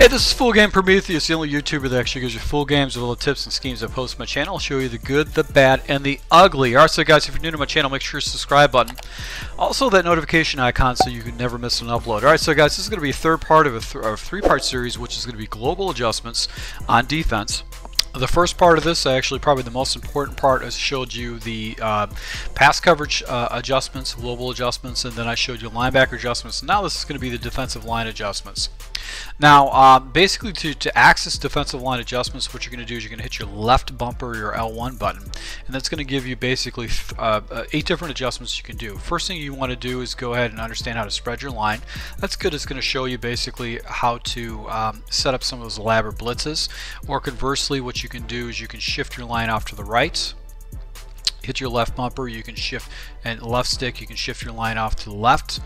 Hey, this is Full Game Prometheus, the only YouTuber that actually gives you full games with all the tips and schemes I post on my channel. I'll show you the good, the bad, and the ugly. Alright, so guys, if you're new to my channel, make sure you subscribe button. Also, that notification icon so you can never miss an upload. Alright, so guys, this is going to be a third part of a three-part series, which is going to be global adjustments on defense. The first part of this, actually probably the most important part, is showed you the pass coverage adjustments, global adjustments, and then I showed you linebacker adjustments. Now this is going to be the defensive line adjustments. Now, basically to access defensive line adjustments, what you're going to do is you're going to hit your left bumper, your L1 button, and that's going to give you basically 8 different adjustments you can do. First thing you want to do is go ahead and understand how to spread your line. That's good. It's going to show you basically how to set up some of those elaborate blitzes, or conversely, what you can do is you can shift your line off to the right. Hit your left bumper, you can shift, and left stick, you can shift your line off to the left.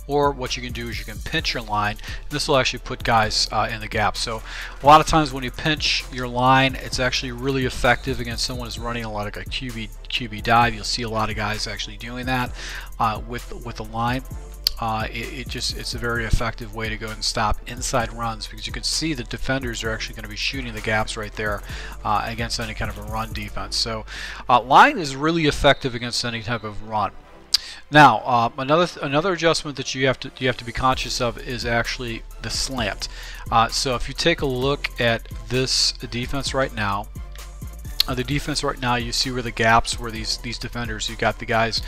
Or what you can do is you can pinch your line. This will actually put guys in the gap. So a lot of times when you pinch your line, it's actually really effective against someone who's running a lot of a QB dive. You'll see a lot of guys actually doing that with the line. It's a very effective way to go and stop inside runs, because you can see the defenders are actually going to be shooting the gaps right there against any kind of a run defense. So line is really effective against any type of run. Now, another adjustment that you have to be conscious of is actually the slant. So if you take a look at this defense right now, you see where the gaps where these defenders, you got the guys,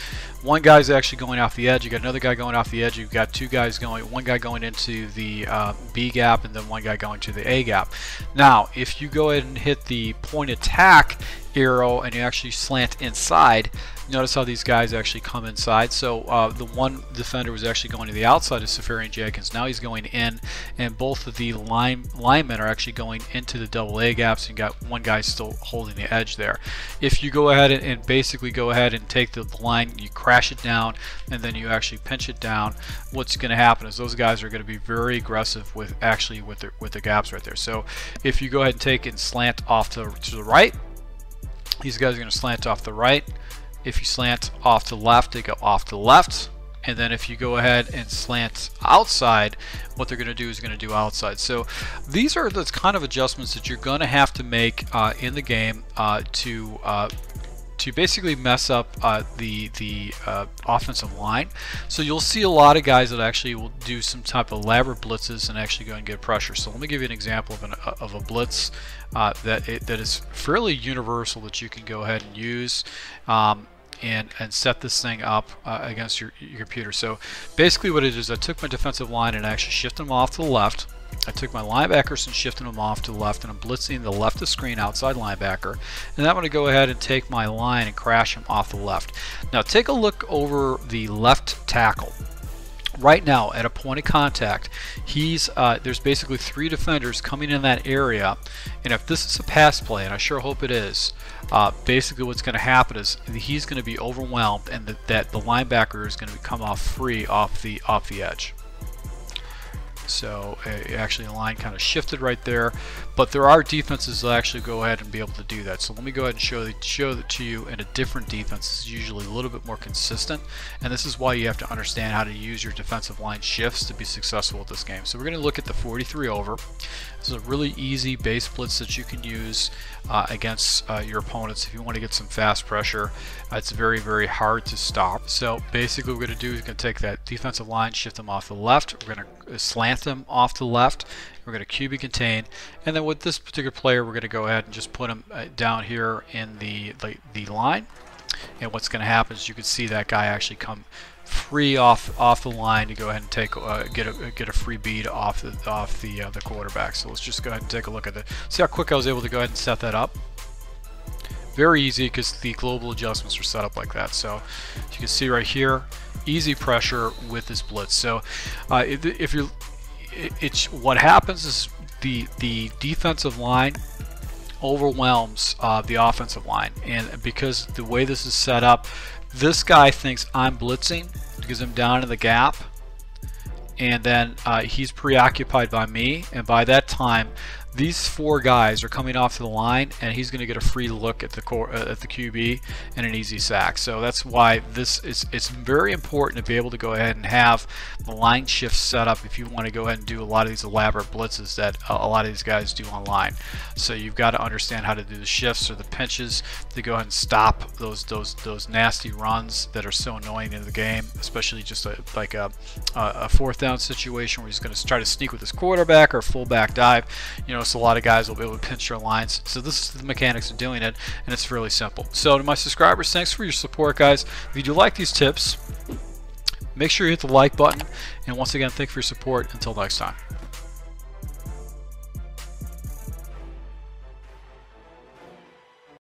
one guy's actually going off the edge, you got another guy going off the edge, you've got two guys going, one guy going into the B gap and then one guy going to the A gap. Now if you go ahead and hit the point attack arrow and you actually slant inside, notice how these guys actually come inside. So the one defender was actually going to the outside of Safarian Jenkins. Now he's going in, and both of the linemen are actually going into the double A gaps, and you got one guy still holding the edge there. If you go ahead and basically go ahead and take the line, you crash it down, and then you actually pinch it down, what's going to happen is those guys are going to be very aggressive with the gaps right there. So if you go ahead and take and slant off to the right, these guys are going to slant off the right. If you slant off to the left, they go off to the left. And then if you go ahead and slant outside, what they're going to do is going to do outside. So these are the kind of adjustments that you're going to have to make in the game to basically mess up the offensive line. So you'll see a lot of guys that actually will do some type of elaborate blitzes and actually go and get pressure. So let me give you an example of a blitz that is fairly universal that you can go ahead and use and set this thing up against your computer. So basically what it is, I took my defensive line and actually shifted them off to the left. I took my linebackers and shifted them off to the left, and I'm blitzing the left of screen outside linebacker, and I'm going to go ahead and take my line and crash him off the left. Now take a look over the left tackle. Right now at a point of contact, there's basically 3 defenders coming in that area, and if this is a pass play, and I sure hope it is, basically what's going to happen is he's going to be overwhelmed, and that the linebacker is going to come off free off the edge. So actually the line kind of shifted right there, but there are defenses that actually go ahead and be able to do that. So let me go ahead and show that to you in a different defense. It's usually a little bit more consistent, and this is why you have to understand how to use your defensive line shifts to be successful with this game. So we're going to look at the 43 over. This is a really easy base blitz that you can use against your opponents if you want to get some fast pressure. It's very, very hard to stop. So basically what we're going to do is we're going to take that defensive line, shift them off to the left. We're going to slant them off to the left. We're going to QB contain, and then with this particular player, we're going to go ahead and just put him down here in the line. And what's going to happen is you can see that guy actually come free off the line to go ahead and take get a free bead off the quarterback. So let's just go ahead and take a look at it. See how quick I was able to go ahead and set that up. Very easy, because the global adjustments are set up like that. So you can see right here, easy pressure with this blitz. So what happens is the defensive line overwhelms the offensive line, and because the way this is set up, this guy thinks I'm blitzing because I'm down in the gap, and then he's preoccupied by me, and by that time these 4 guys are coming off to the line, and he's going to get a free look at the QB and an easy sack. So that's why it's very important to be able to go ahead and have the line shift set up if you want to go ahead and do a lot of these elaborate blitzes that a lot of these guys do online. So you've got to understand how to do the shifts or the pinches to go ahead and stop those nasty runs that are so annoying in the game, especially just like a 4th down situation where he's going to try to sneak with his quarterback or fullback dive. You know, so a lot of guys will be able to pinch their lines. So this is the mechanics of doing it, and it's really simple. So to my subscribers, thanks for your support, guys. If you do like these tips, make sure you hit the like button, and once again, thank you for your support. Until next time.